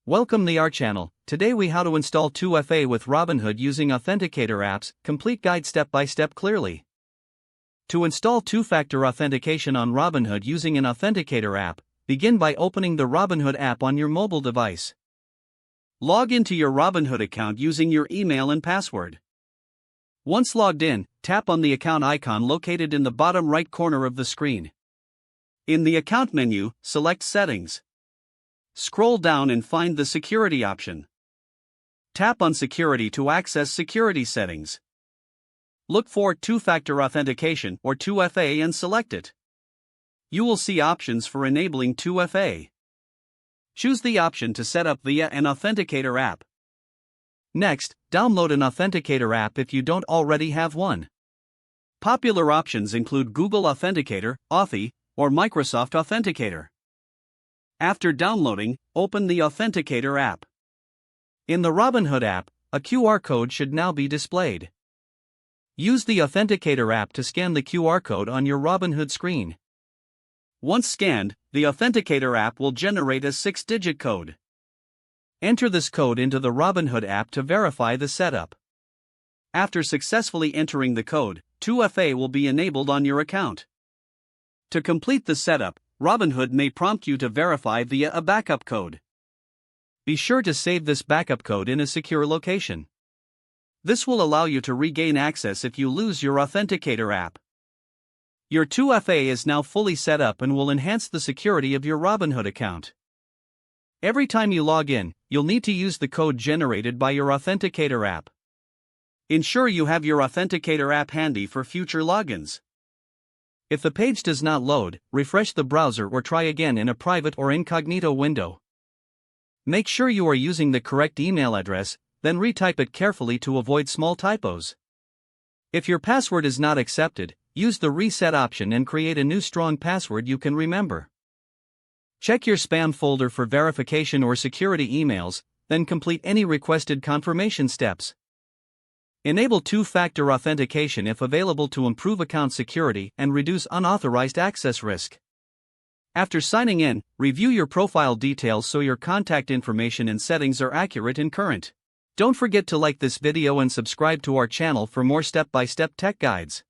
Welcome to our channel. Today we how to install 2FA with Robinhood using authenticator apps, complete guide step by step clearly. To install two-factor authentication on Robinhood using an authenticator app, begin by opening the Robinhood app on your mobile device. Log into your Robinhood account using your email and password. Once logged in, tap on the account icon located in the bottom right corner of the screen. In the account menu, select Settings. Scroll down and find the Security option. Tap on Security to access security settings. Look for Two-Factor Authentication or 2FA and select it. You will see options for enabling 2FA. Choose the option to set up via an authenticator app. Next, download an authenticator app if you don't already have one. Popular options include Google Authenticator, Authy, or Microsoft Authenticator. After downloading, open the Authenticator app. In the Robinhood app, a QR code should now be displayed. Use the Authenticator app to scan the QR code on your Robinhood screen. Once scanned, the Authenticator app will generate a 6-digit code. Enter this code into the Robinhood app to verify the setup. After successfully entering the code, 2FA will be enabled on your account. To complete the setup, Robinhood may prompt you to verify via a backup code. Be sure to save this backup code in a secure location. This will allow you to regain access if you lose your Authenticator app. Your 2FA is now fully set up and will enhance the security of your Robinhood account. Every time you log in, you'll need to use the code generated by your Authenticator app. Ensure you have your Authenticator app handy for future logins. If the page does not load, refresh the browser or try again in a private or incognito window. Make sure you are using the correct email address, then retype it carefully to avoid small typos. If your password is not accepted, use the reset option and create a new strong password you can remember. Check your spam folder for verification or security emails, then complete any requested confirmation steps. Enable two-factor authentication if available to improve account security and reduce unauthorized access risk. After signing in, review your profile details so your contact information and settings are accurate and current. Don't forget to like this video and subscribe to our channel for more step-by-step tech guides.